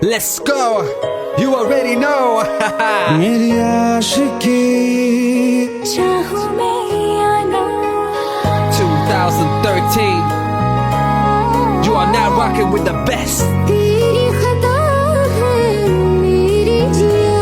Let's go, you already know. मेरी आशिकी चाहूं मैं या ना 2013. You are now rocking with the best. तेरी खता है मेरी जिया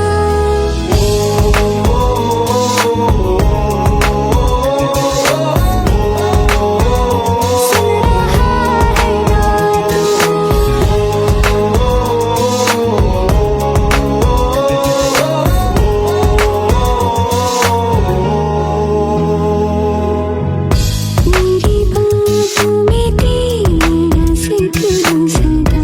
मेरी बातों में तेरा जिक्र सदा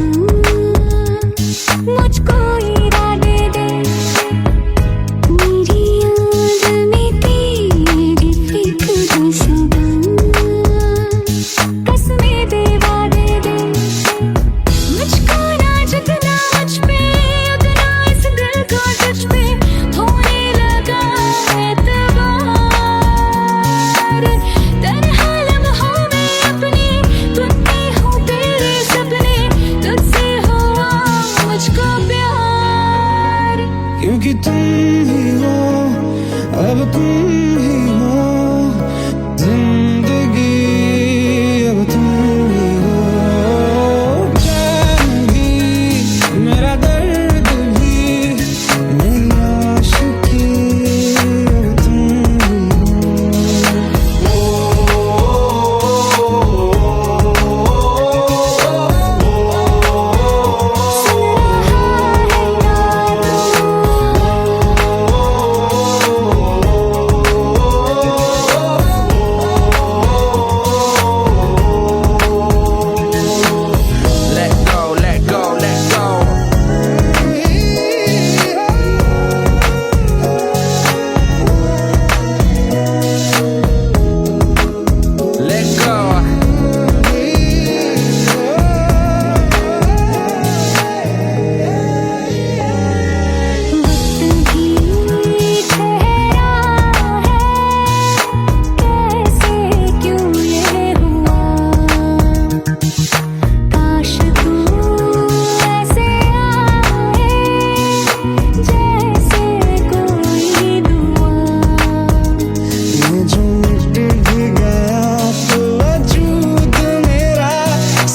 ये जो मिट भी गया तो वजूद मेरा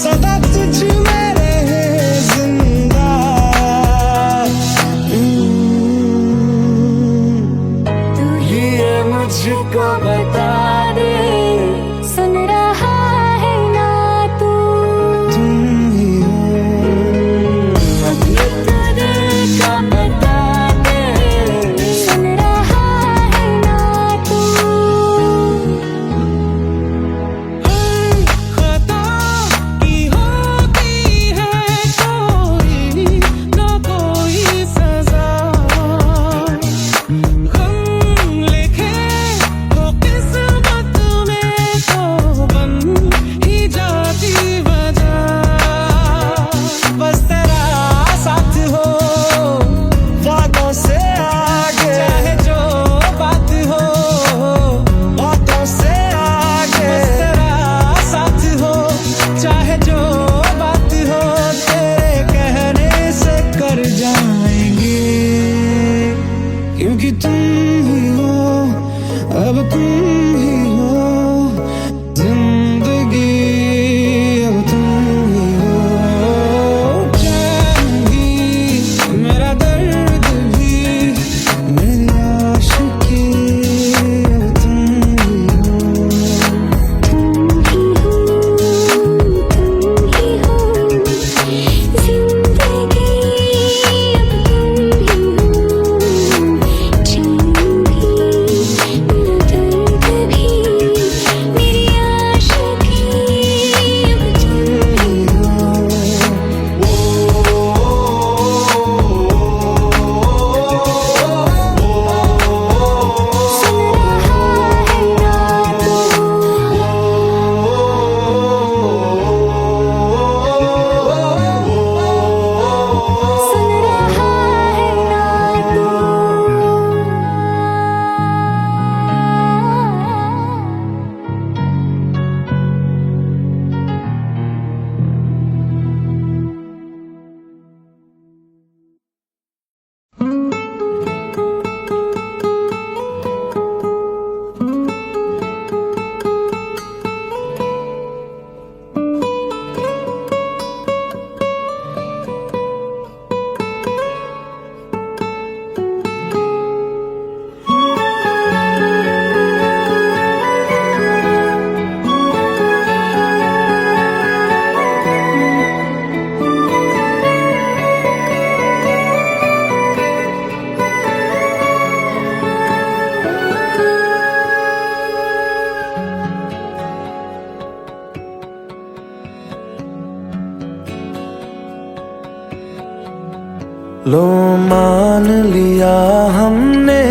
सदा तुझ में रहे जिंदा। तू ही ये मुझको बता दे, सुन रहा है ना तू? तुम ही हो ये तो दिल का बता दे, सुन रहा है ना तू? खता की होती है कोई ना कोई सजा, गम लिखे हो किस्मत में तो बन ही जाती वजह। बस तेरा साथ हो वादों से आगे, चाहे जो बात हो बातों से आगे। बस तेरा साथ हो चाहे जो बात हो, तेरे कहने से कर जाएंगे, क्योंकि तुम ही हो अब तुम ही हो जिंदगी, अब तुम ही हो चैन भी मेरा दर्द भी मेरी आशिकी, अब तुम ही हो। तुम ही हो जिंदगी, अब तुम ही हो चैन भी मेरा दर्द भी मेरी आशिकी, अब तुम ही सुन रहा है ना तू? सुन रहा है ना तू? लो मान लिया हमने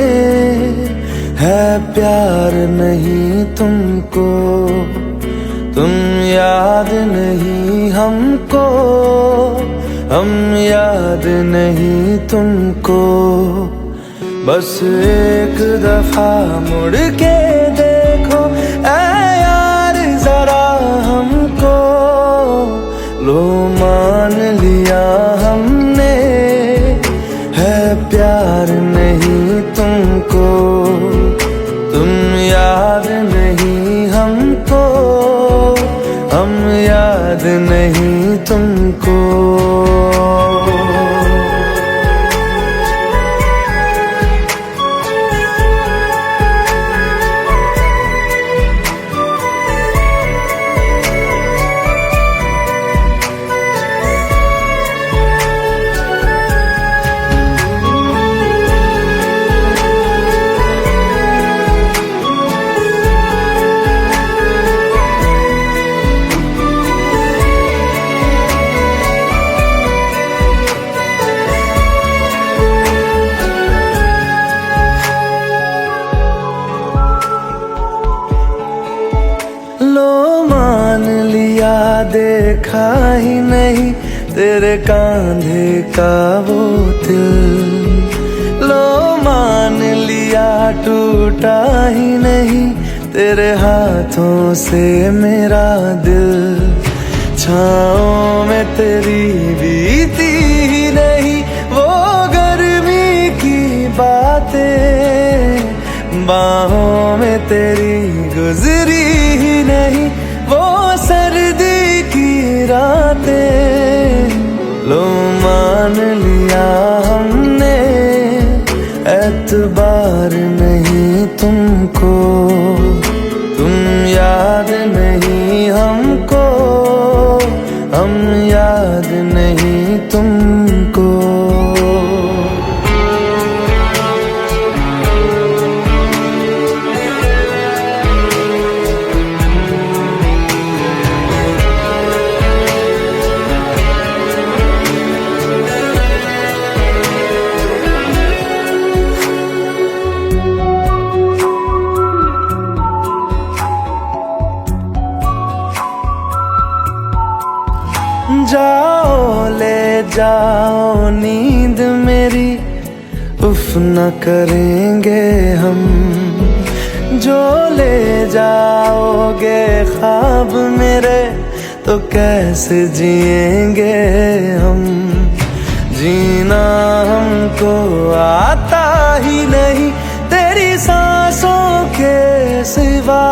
है प्यार नहीं तुमको, तुम याद नहीं हमको, हम याद नहीं तुमको। बस एक दफा मुड़ के देखो ऐ यार जरा हमको, लो मान लिया हमने है प्यार नहीं तुमको, तुम याद नहीं हमको, हम याद नहीं तुमको। देखा ही नहीं तेरे कांधे का वो दिल, लो मान लिया टूटा ही नहीं तेरे हाथों से मेरा दिल। छाँव में तेरी बीती ही नहीं वो गर्मी की बातें, बाहों में तेरी गुजरी ही नहीं वो सर्दी की रातें। लो मान लिया हमने एतबार नहीं तुमको, तुम याद नहीं हमको, हम याद नहीं तुमको। जाओ ले जाओ नींद मेरी, उफ न करेंगे हम। जो ले जाओगे ख्वाब मेरे तो कैसे जिएंगे हम। जीना हमको आता ही नहीं तेरी सांसों के सिवा,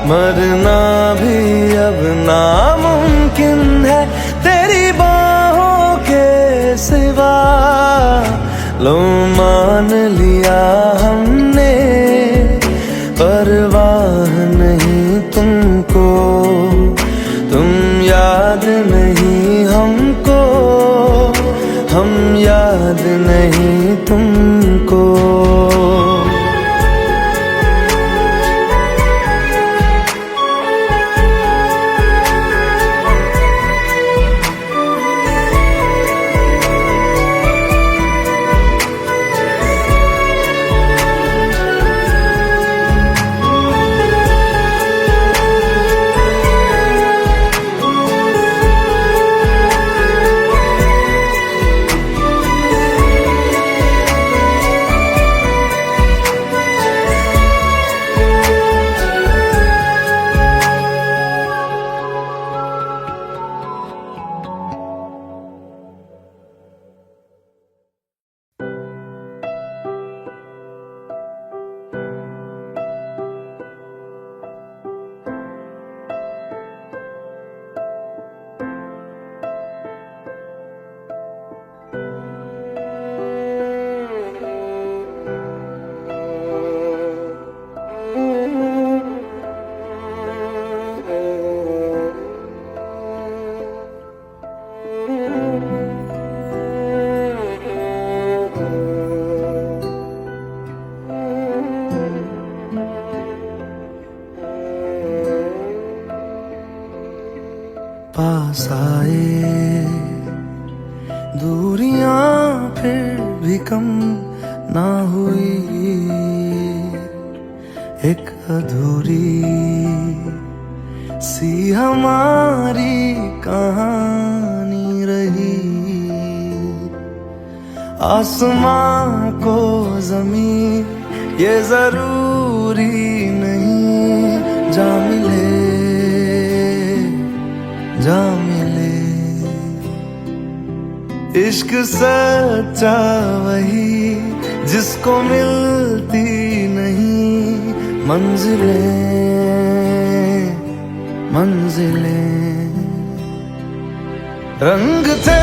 मरना भी अब नामुमकिन है तेरी बाहों के सिवा। लो मान लिया हमने परवाह नहीं तुमको, तुम याद नहीं हमको, हम याद नहीं तुमको। पास आए दूरियां फिर भी कम ना हुई, एक अधूरी सी हमारी कहानी रही। आसमां को ज़मीन ये जरूरी नहीं, जा मिले जा मिले। इश्क सच्चा वही जिसको मिलती नहीं मंजिलें मंजिलें। रंग थे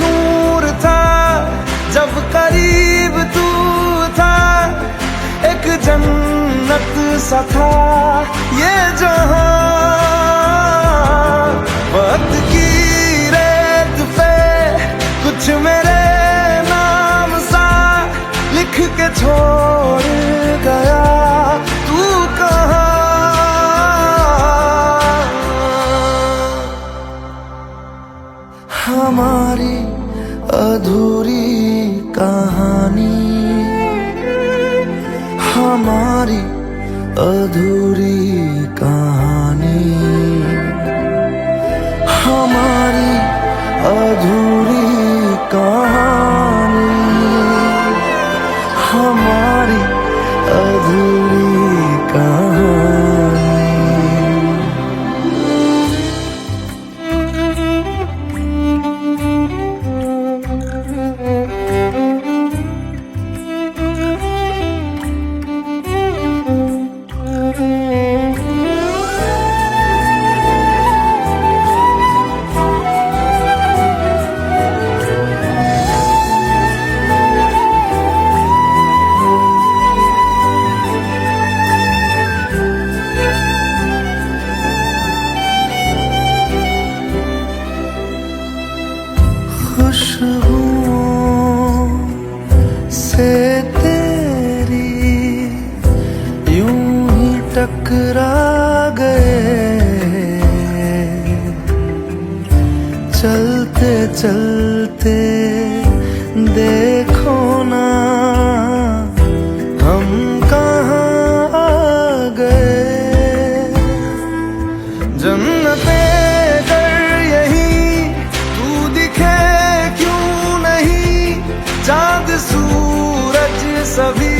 नूर था जब करीब तू था, एक जन्नत सा था ये जहां। वक्त की रेत पे कुछ मेरे नाम सा लिख के छोड़ गया, तू कहाँ। हमारी अधूरी कहानी, हमारी अधूरी कहानी, हमारी अधूरी कहानी, हमारी अधूरी कहानी। टकरा गए, चलते चलते देखो ना हम कहाँ आ गए। जन्नते कर यही तू दिखे क्यों नहीं, चांद सूरज सभी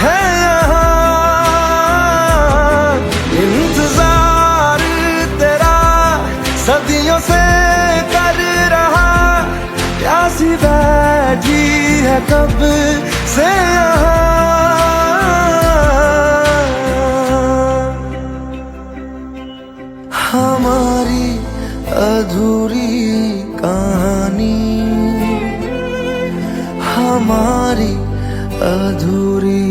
है यहाँ। इंतजार तेरा सदियों से कर रहा, प्यासी बैठी है कब से यहाँ। हमारी अधूरी कहानी, हमारी अधूरी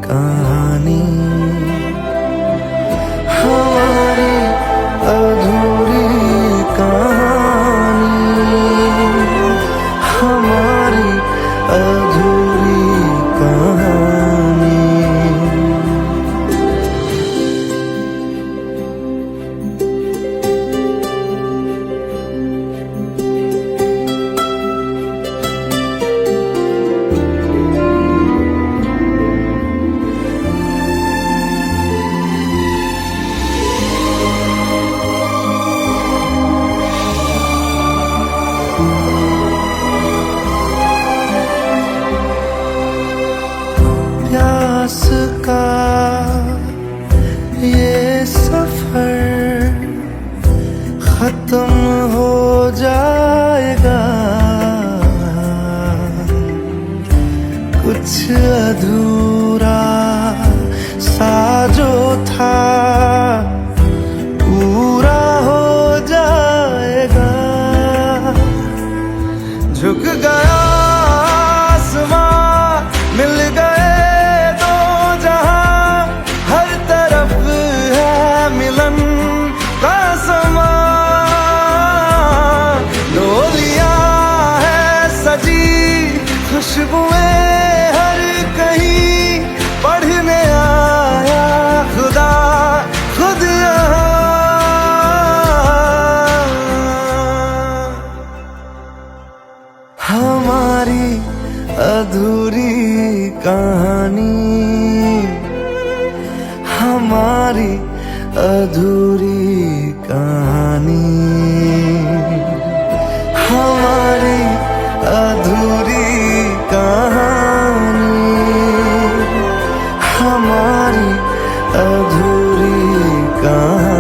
कहानी, हमारी अधूरी कहानी, हमारी अधूरी कहानी। प्यास का ये सफर खत्म हो जाएगा, कुछ अधूरा सा जो था पूरा हो जाएगा। झुक गया आसमां, मिल गए दो जहां, हर तरफ है मिलन का समा। डोलियां है सजी, खुशबुएं हर कहीं, पढ़ने आया खुदा खुद यहाँ। हमारी अधूरी कहानी, हमारी अधूरी कहानी, हमारी अधूरी कहानी, हमारी अधूरी कहानी।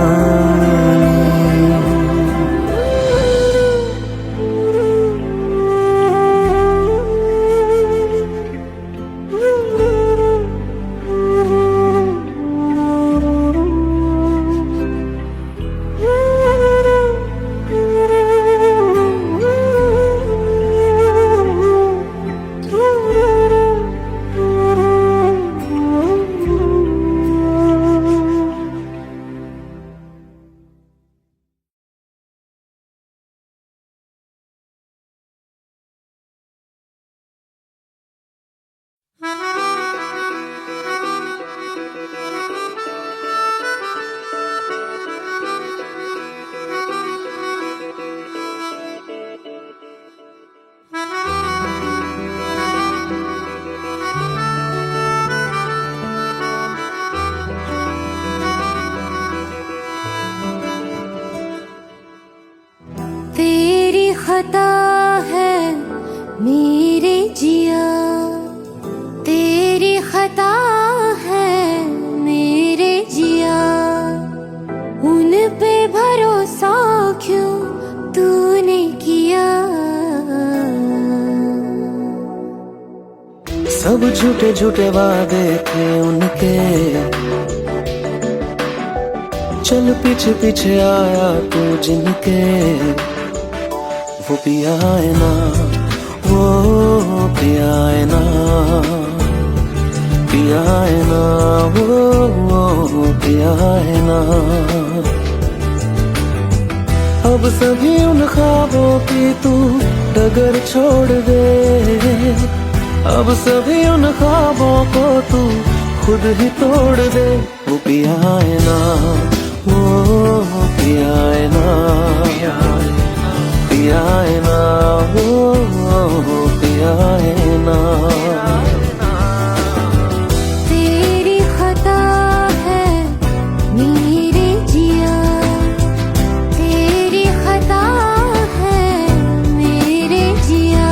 तेरी खता है मेरे जिया, तेरी खता है मेरे जिया, उन पे भरोसा क्यों तूने किया। सब झूठे झूठे वादे थे उनके, चल पीछे पीछे आया तू जिनके। वो पिया है ना, वो पिया है ना, पिया है ना, वो पिया है ना। अब सभी उन ख्वाबों की तू डगर छोड़ दे, अब सभी उन ख्वाबों को तू खुद ही तोड़ दे, वो पिया है ना, वो पिया है ना, पिया है ना, वो पिया है ना। तेरी खता है मेरे जिया, तेरी खता है मेरे जिया।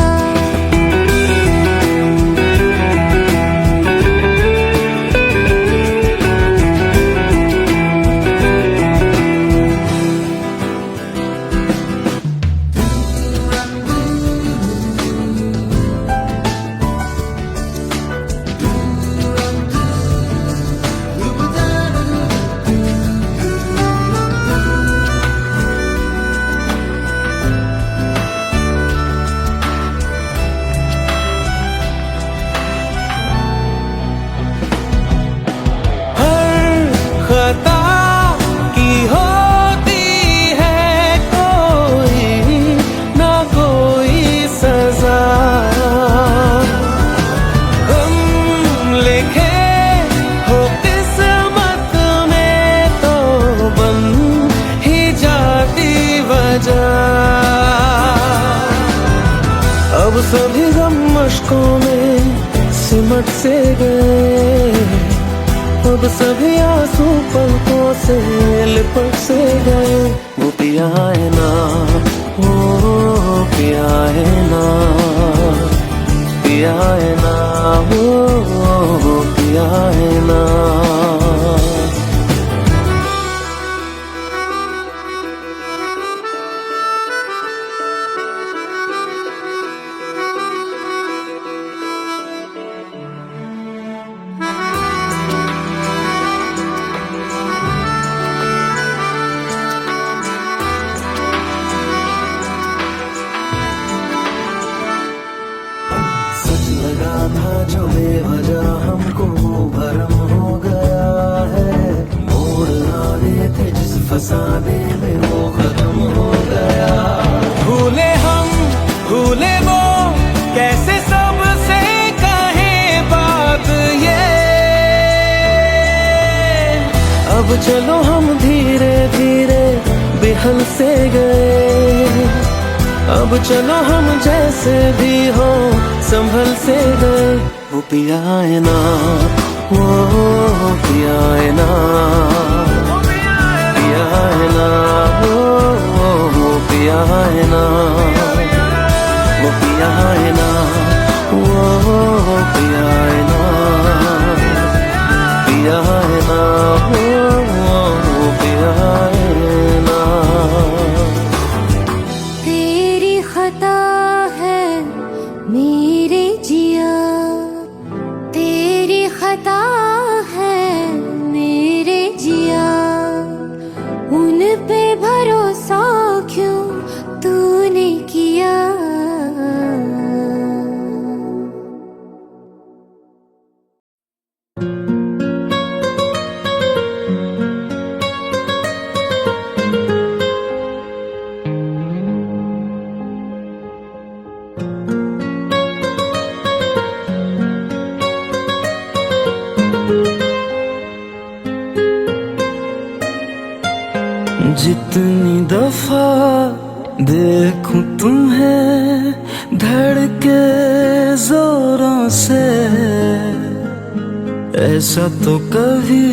खता की होती है कोई ना कोई सजा, हम लिखे हो किस्मत में तो बन ही जाती वजह। अब सभी गम मशकों में सिमट से गए, अब सभी आंसू पलकों से लिपट से गए, वो पिया है ना, वो पिया है ना, पिया है ना, वो पिया है ना। सच लगा था जो बेवजह हमको वो भरम हो गया है, मोड़ आने थे जिस फसाने में वो खत्म हो गया। भूले हम भूले वो कैसे सबसे कहे बात ये, अब चलो हम धीरे धीरे बेहल से गए, अब चलो हम जैसे भी हो संभल से गए, वो पिया है ना, वो पिया है ना, पिया है ना, वो पिया है ना, वो पिया है ना, वो पिया है ना, पिया है ना, वो पिया है ना। तेरी खता है मेरे जिया, तेरी खता है मेरे जिया। उन पे भरोसा क्यों तूने किया। जितनी दफा देखूं तुम्हें धड़के जोरों से, ऐसा तो कभी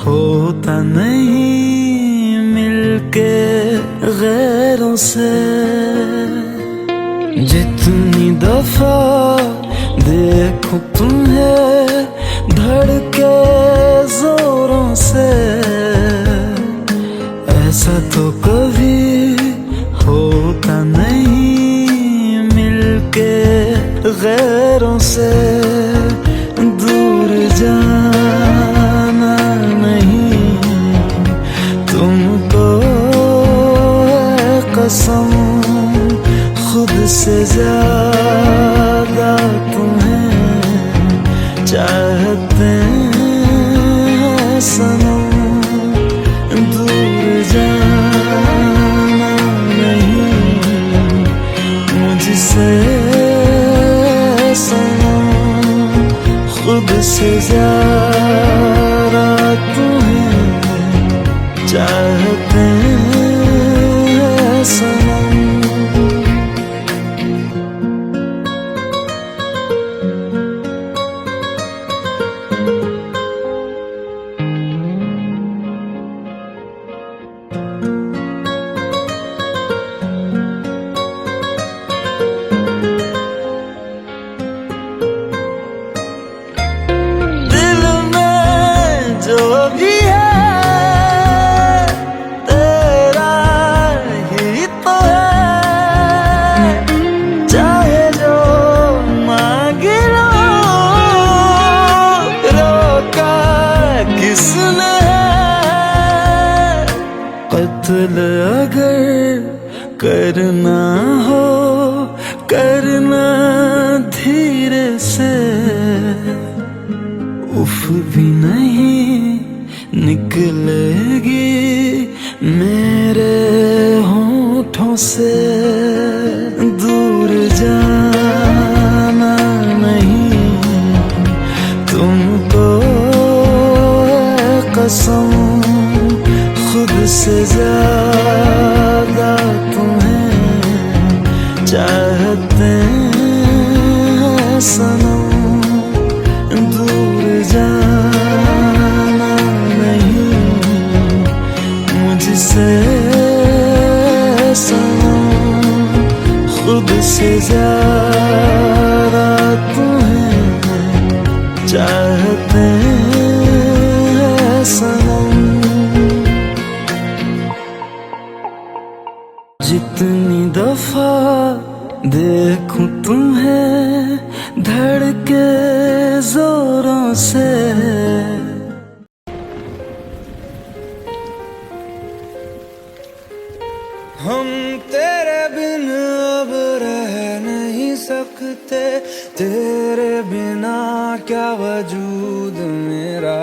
होता नहीं मिलके गैरों से। जितनी दफा देखूं तुम्हें धड़के जोरों से, ऐसा तो कभी होता नहीं मिलके गैरों से। दूर जाना नहीं तुमको है कसम, खुद से ज्यादा तुम्हें चाहते हैं सनम। दूर जाना नहीं मुझसे सनम, खुद से ज्यादा जो भी है तेरा ही तो है, चाहे जो मांग लो, रोका किसने है। कत्ल अगर करना हो करना धीरे से, उफ भी नहीं निकलेगी मेरे होठों से। दूर जाना नहीं तुमको कसम, खुद से ज्यादा तुम्हें चाहते हैं सनम। दूर जाना नहीं मुझसे सनम, खुद से ज्यादा तुम्हें चाहते हैं सनम। जितनी दफा देखूं तुम्हें धड़के जोरों से, हम तेरे बिन अब रह नहीं सकते, तेरे बिना क्या वजूद मेरा।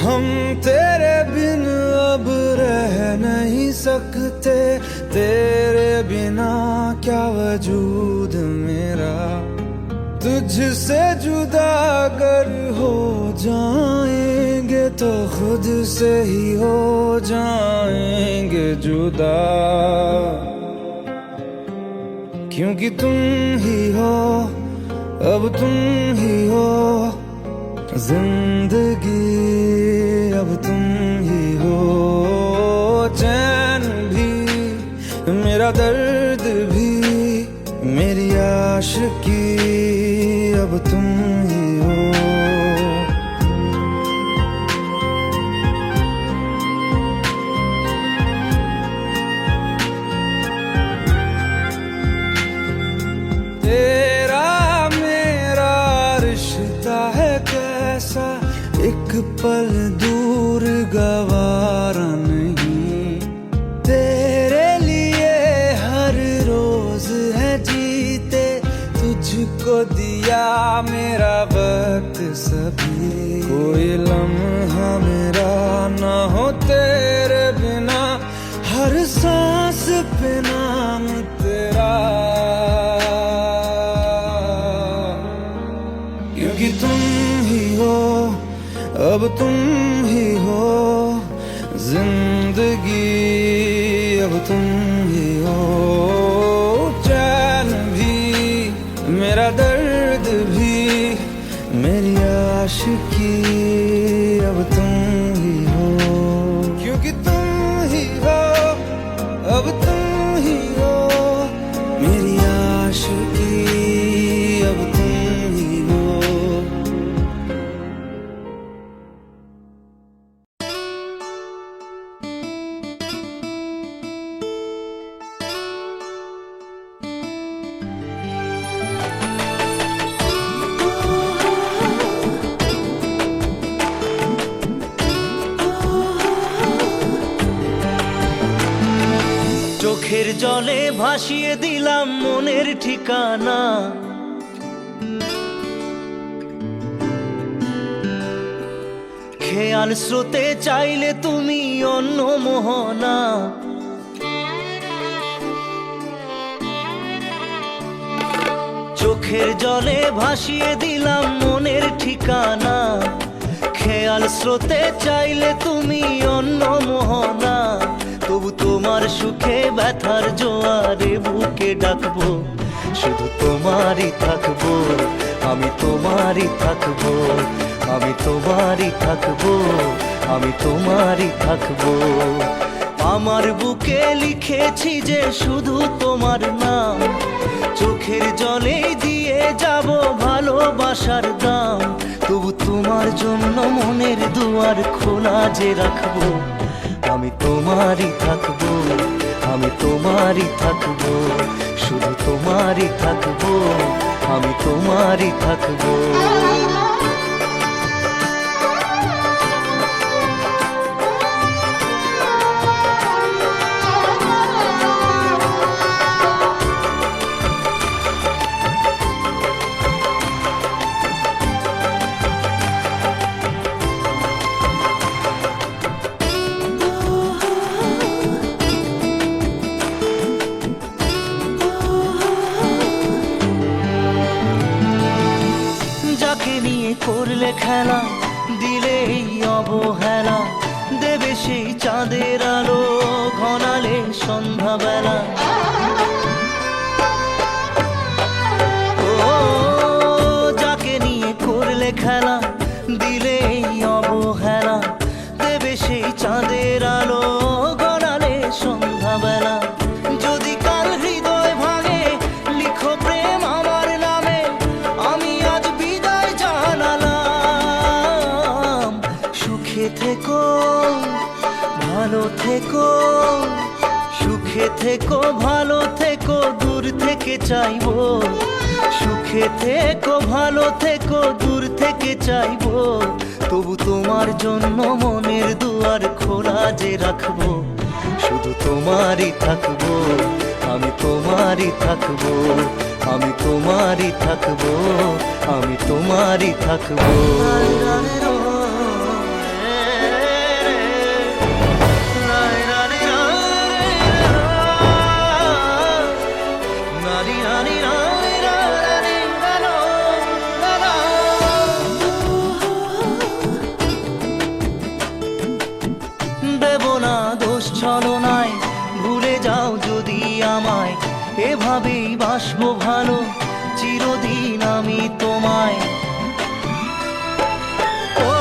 हम तेरे बिन अब रह नहीं सकते, तेरे बिना क्या वजूद मेरा। तुझसे जुदा अगर हो जाएंगे तो खुद से ही हो जाएंगे जुदा, क्योंकि तुम ही हो अब तुम ही हो जिंदगी, अब तुम ही हो चैन भी, मेरा दर्द भी, मेरी आशिकी, अब तुम ही हो। तेरा मेरा रिश्ता है कैसा, एक पल दूर गवारा नहीं। तेरे लिए हर रोज है जीते, तुझको दिया मेरा वक्त सभी। कोई लम्हा मेरा ना हो तेरे बिना, हर सांस पे नाम तेरा, क्योंकि तुम ही हो अब तुम ही हो जिंदगी, अब तुम ही हो चैन भी, मेरा दर्द भी, मेरी आशिकी, अब तुम ही हो, क्योंकि तुम ही हो अब तुम ही हो मेरी आशिकी, अब तुम ही हो। চোখের জলে ভাসিয়ে দিলাম মনের ঠিকানা, খেয়াল স্রোতে চাইলে তুমি অন্য মোহনা। চোখের জলে ভাসিয়ে দিলাম মনের ঠিকানা, খেয়াল স্রোতে চাইলে তুমি অন্য মোহনা। তবু তোমার সুখে ব্যথার জোয়ারে বুকে ডাকবো, শুধু তোমারই থাকবো, আমি তোমারই থাকবো, আমি তোমারই থাকবো, আমি তোমারই থাকবো। আমার বুকে লিখেছি যে শুধু তোমার নাম, চোখের জলে দিয়ে যাব ভালোবাসার দাম। তবু তোমার জন্য মনের দুয়ার খোলা যে রাখবো, আমি তোমারই থাকবো, আমি তোমারই থাকবো, শুধু তোমারই থাকবো, আমি তোমারই থাকবো। যাকে নিয়ে করলে খেলা, দিলে এই অবহেলা, দেবে সেই চাঁদের আলো ঘনালে সন্ধ্যাবেলা। ও যাকে নিয়ে করলে খেলা, দিলে এই অবহেলা, দেবে সেই চাঁদের আলো ঘনালে সন্ধ্যাবেলা। যদি কাল হৃদয় ভাঙে লিখো প্রেম আমার নামে, আমি আজ বিদায় জানালাম। সুখে থেকো, ভালো থেকো, সুখে থেকো, ভালো থেকো, দূর থেকে চাইবো। সুখে থেকো, ভালো থেকো, দূর থেকে চাইবো। তবু তোমার জন্য মনের দুয়ার খোলা যে রাখবো, শুধু তোমারই থাকবো, আমি তোমারই থাকবো, আমি তোমারই থাকবো, আমি তোমারই থাকবো। দেব না দোষ ছলনায়, ভুলে যাও যদি আমায়, এভাবেই বাসবো ভালো চিরদিন আমি তোমায়। ও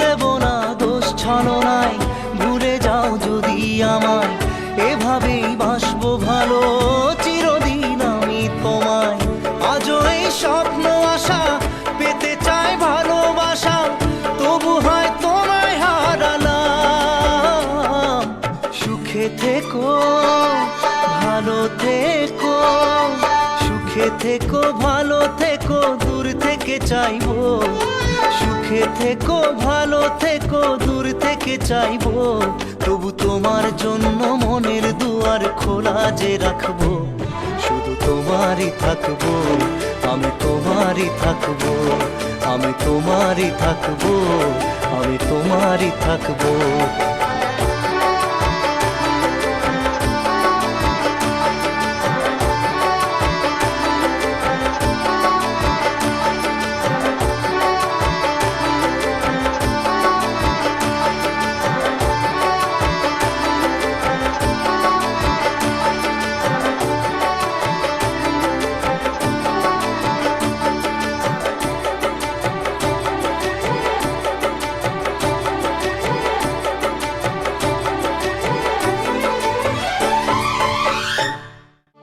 দেব না দোষ ছলনায়, ভুলে যাও যদি আমায়, এভাবেই বাসবো ভালো চিরদিন আমি তোমায়। আজও এই স্বপ্ন আশা পেতে চাই ভালোবাসা, তবু হয় তোমায় হারালাম। সুখে থেকো, ভালো থেকো, সুখে থেকো, ভালো থেকো, দূর থেকে চাইবো। সুখে থেকো, ভালো থেকো, দূর থেকে চাইবো। তবু তোমার জন্য মনের দুয়ার খোলা যে রাখবো, শুধু তোমারই থাকবো, আমি তোমারই থাকবো, আমি তোমারই থাকবো, আমি তোমারই থাকবো।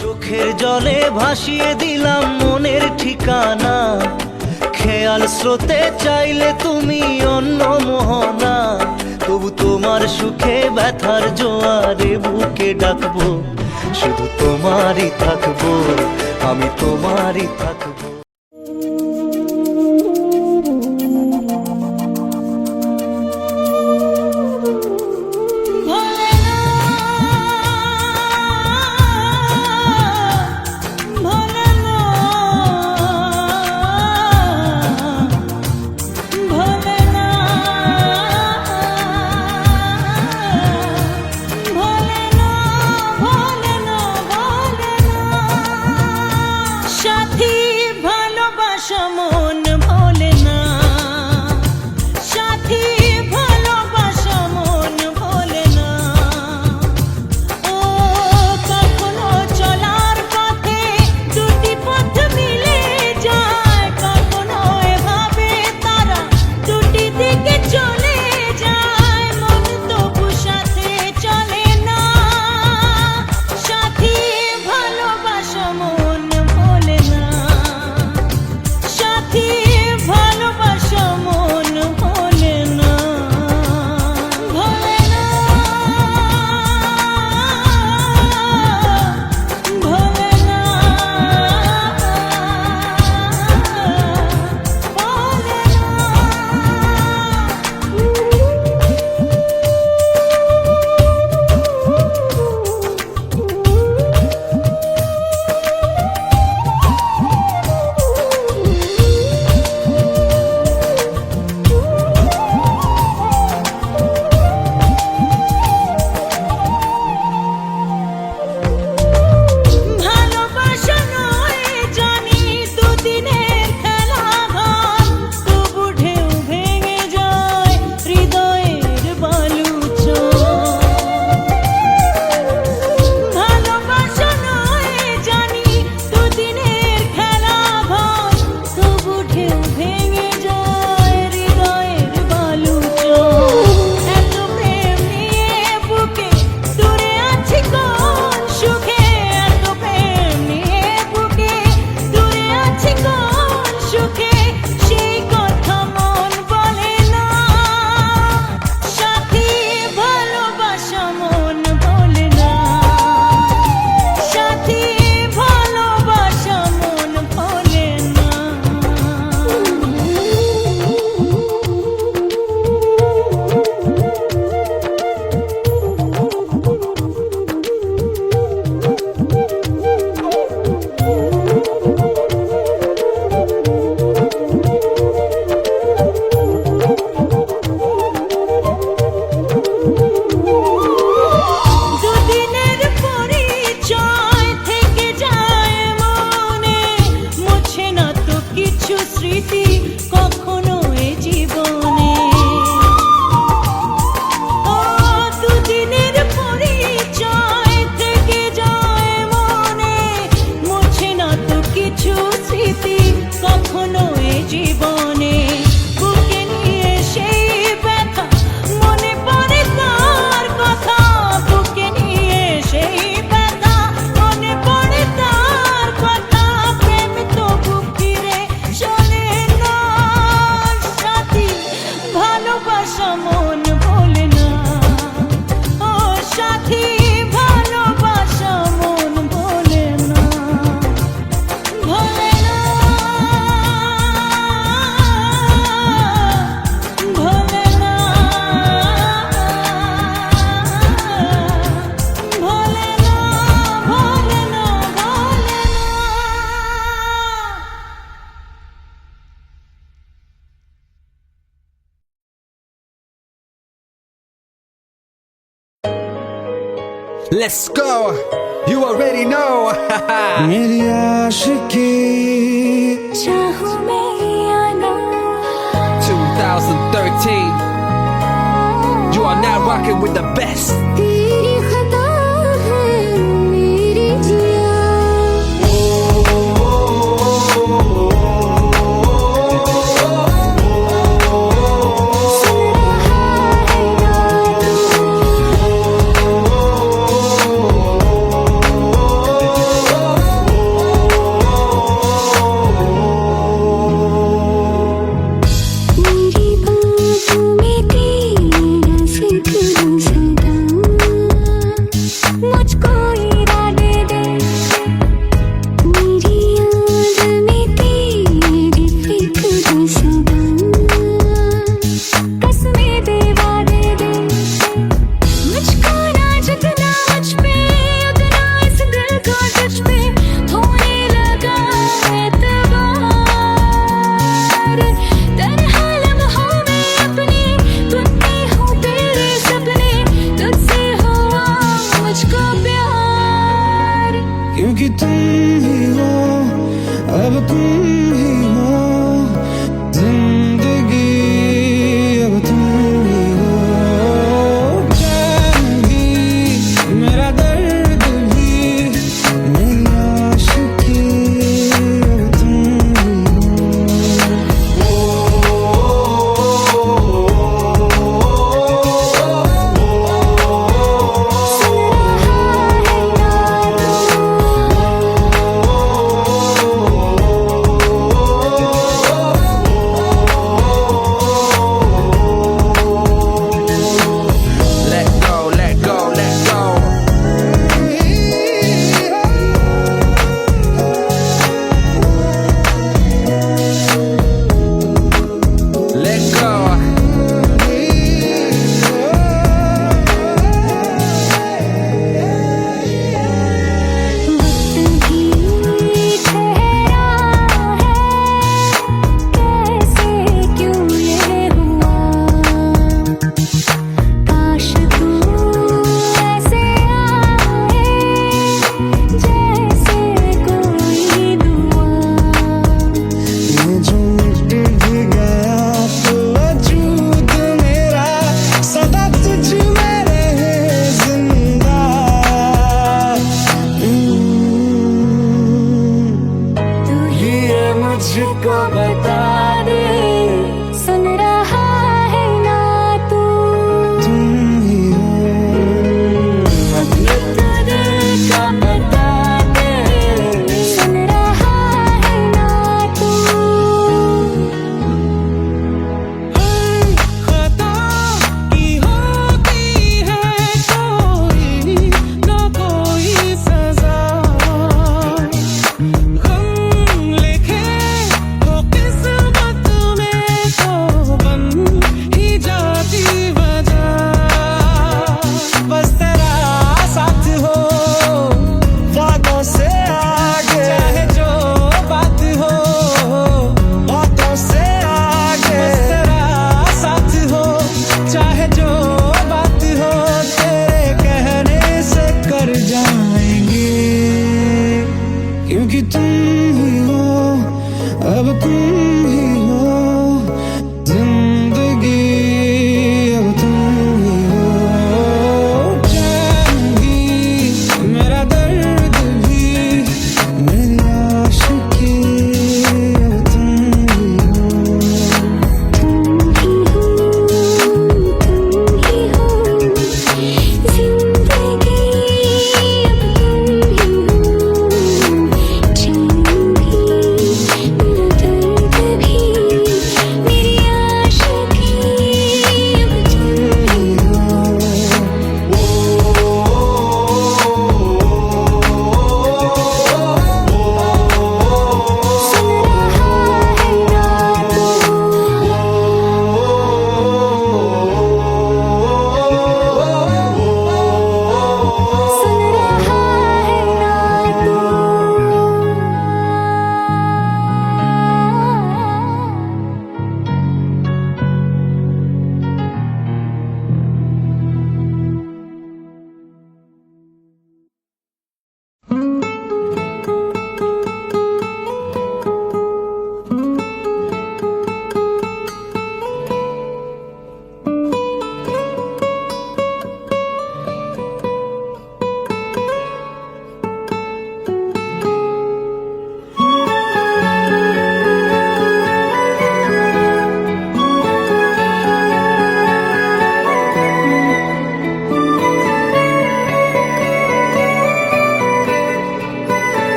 চোখের জলে ভাসিয়ে দিলাম মনের ঠিকানা, খেয়াল স্রোতে চাইলে তুমি অন্য মোহনা। তবু তোমার সুখে ব্যথার জোয়ারে বুকে ডাকবো, শুধু তোমারই থাকবো, আমি তোমারই থাকবো। সাথী Let's go. You already know. मेरी आशिकी चाहूं मैं या ना 2013. You are now rocking with the best. तेरी खता है मेरी जिया सुन रहा है ना मेरी बातों में तेरा जिक्र सदा मुझको इरादे दे मेरी याद में तेरी फिक्र सदा कसमें दे वादे दे मुझको ना जितना मुझ पे उतना इस दिल को तुझ पे होने लगा एतबार तन्हा लम्हों में अपने बुनती हूँ तेरे सपने तुझसे हुआ मुझको प्यार क्योंकि तुम ही हो अब तुम ही हो जिंदगी अब तुम ही हो चैन भी मेरा दर्द भी मेरी आशिकी अब तुम ही हो सुन रहा Let go, let go, let go. Let go. वक्त भी ठहरा है कैसे क्यों ये हुआ काश तू ऐसे आए जैसे कोई दुआ ये जो मिट भी गया तो वजूद मेरा सदा तुझ में रहे जिंदा तू ही मुझको बता दे सुन रहा है ना तू तुम ही हो अपने तो दिल का बता दे सुन रहा है ना तू खता की होती है कोई ना कोई सजा गम लिखे हो किस्मत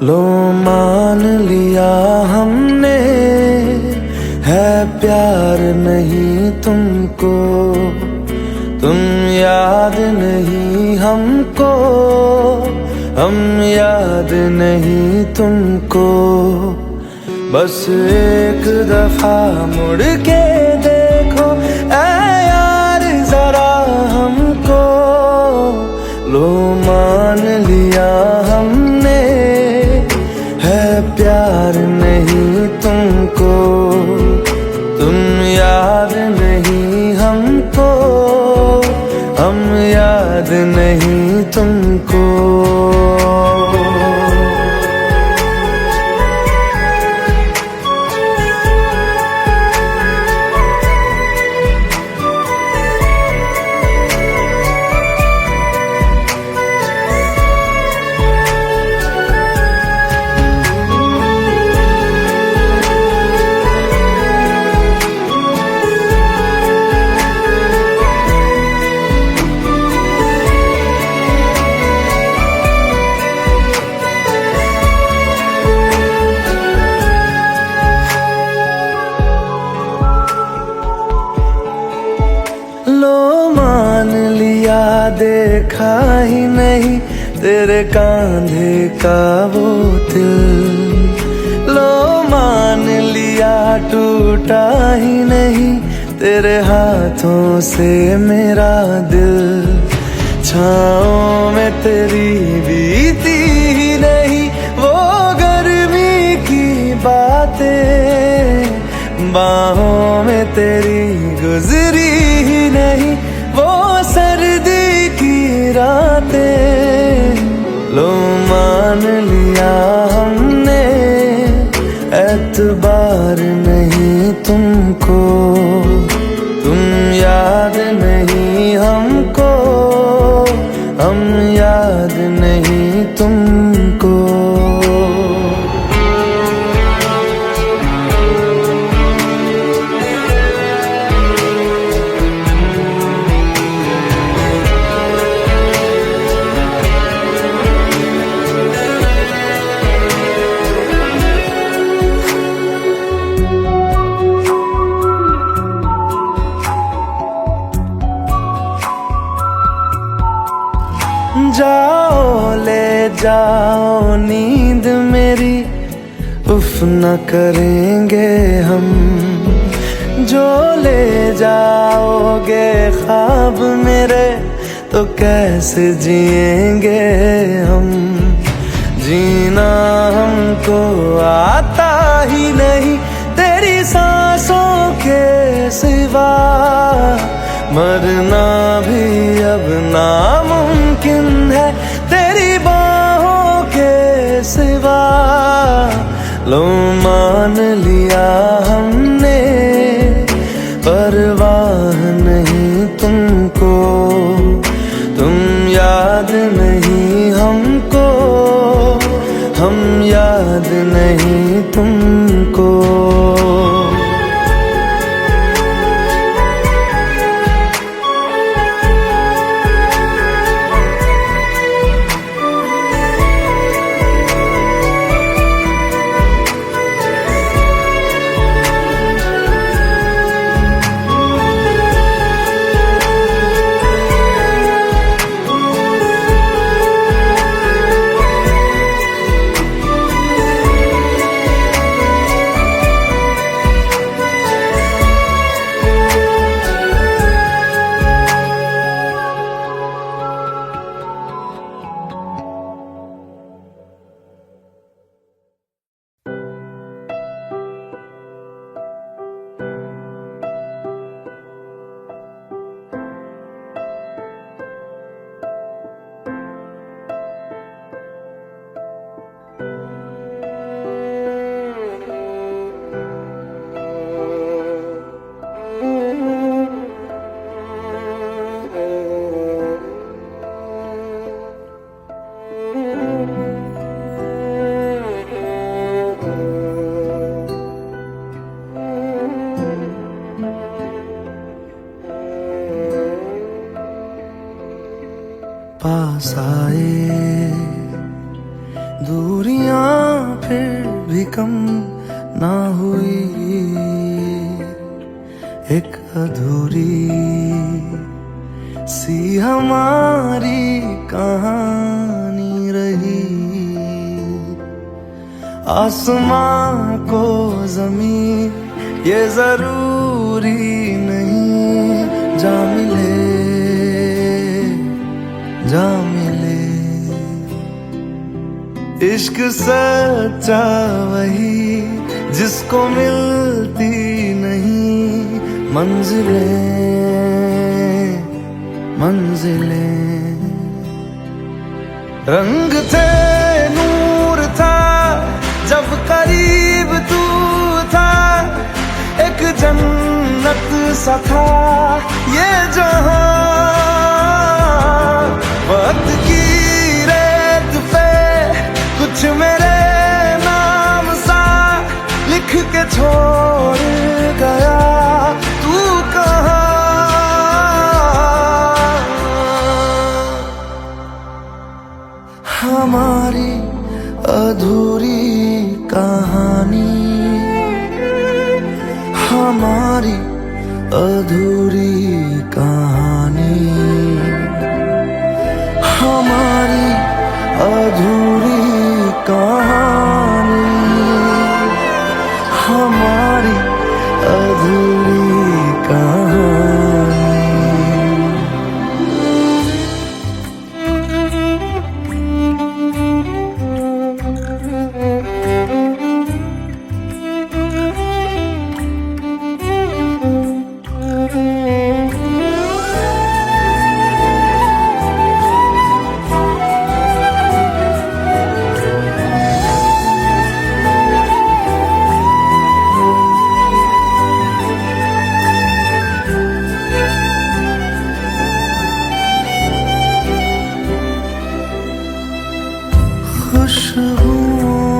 लो मान लिया हमने, है प्यार नहीं तुमको, तुम याद नहीं हमको, हम याद नहीं तुमको। बस एक दफा मुड़ के देखो ऐ यार जरा हमको, लो मान लिया हमने, है प्यार नहीं तुमको, तुम याद नहीं हमको, हम याद नहीं तुमको। लो मान लिया देखा ही नहीं तेरे कांधे का वो दिल, लो मान लिया टूटा ही नहीं तेरे हाथों से मेरा दिल। छाँव में तेरी बीती ही नहीं वो गर्मी की बातें, बाहों में तेरी गुजरी ही नहीं वो सर्दी की रातें। लो मान लिया हमने, एतबार नहीं तुमको, तुम याद नहीं हमको, हम याद नहीं तुमको। जाओ ले जाओ नींद मेरी, उफ न करेंगे हम, जो ले जाओगे ख्वाब मेरे तो कैसे जिएंगे हम। जीना हमको आता ही नहीं तेरी सांसों के सिवा, मरना भी अब नामुमकिन है तेरी बाहों के सिवा। लो मान लिया हमने, परवाह नहीं तुमको, तुम याद नहीं हमको, हम याद नहीं तुमको। पास आए दूरियां फिर भी कम ना हुई, एक अधूरी सी हमारी कहानी रही। आसमां को जमीन ये जरूरी नहीं, जा मिले जा मिले। इश्क सच्चा वही जिसको मिलती नहीं मंजिलें मंजिलें। रंग थे नूर था जब करीब तू था, एक जन्नत सा था ये जहां। वक्त की रेत पे कुछ मेरे नाम सा लिख के छोड़ गया, तू कहाँ? हमारी अधूरी कहानी, हमारी अधूरी कहानी, हमारी अधूरी कहानी, हमारी अधूरी कहानी। खुशबुओं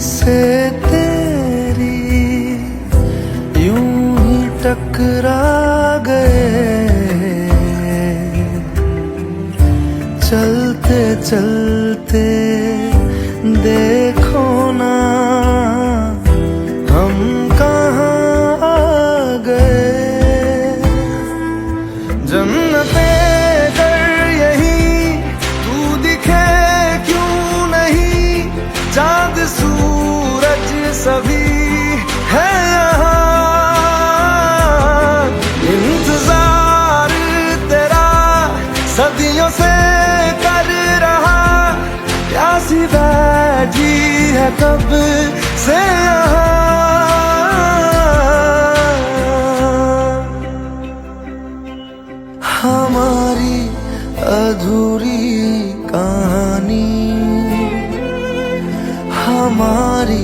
से तेरी यूं ही टकरा गए, चलते चलते देखो ना हम कहाँ आ गए। जन्नते चांद सूरज सभी है यहाँ, इंतजार तेरा सदियों से कर रहा, प्यासी बैठी है कब से यहाँ। हमारी अधूरी कहानी, हमारी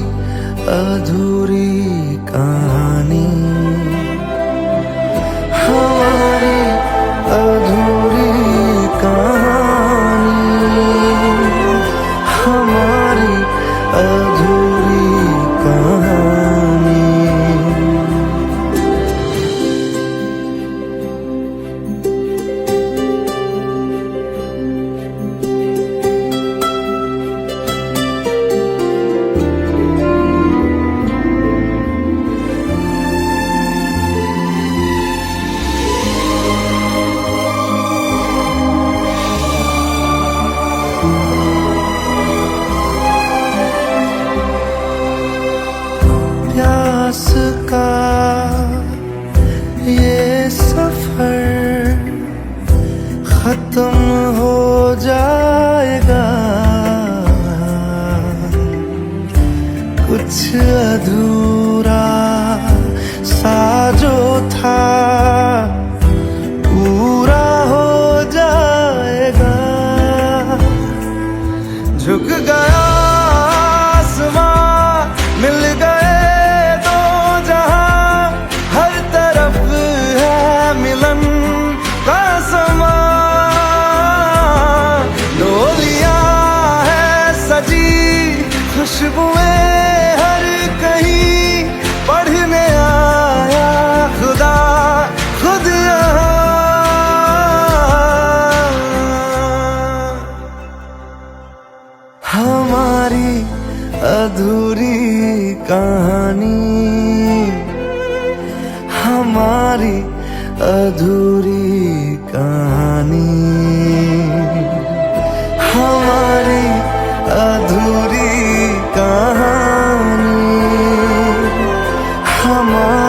अधूरी कहानी, हमारी अधूरी कहानी, हमारी अधूरी कहानी। प्यास का ये सफर खत्म हो जाएगा, कुछ अधूरा सा जो था पूरा हो जाएगा। झुक गया आसमां, मिल गए दो जहां, हर तरफ है मिलन का समा। अधूरी कहानी, हमारी अधूरी कहानी, हमारी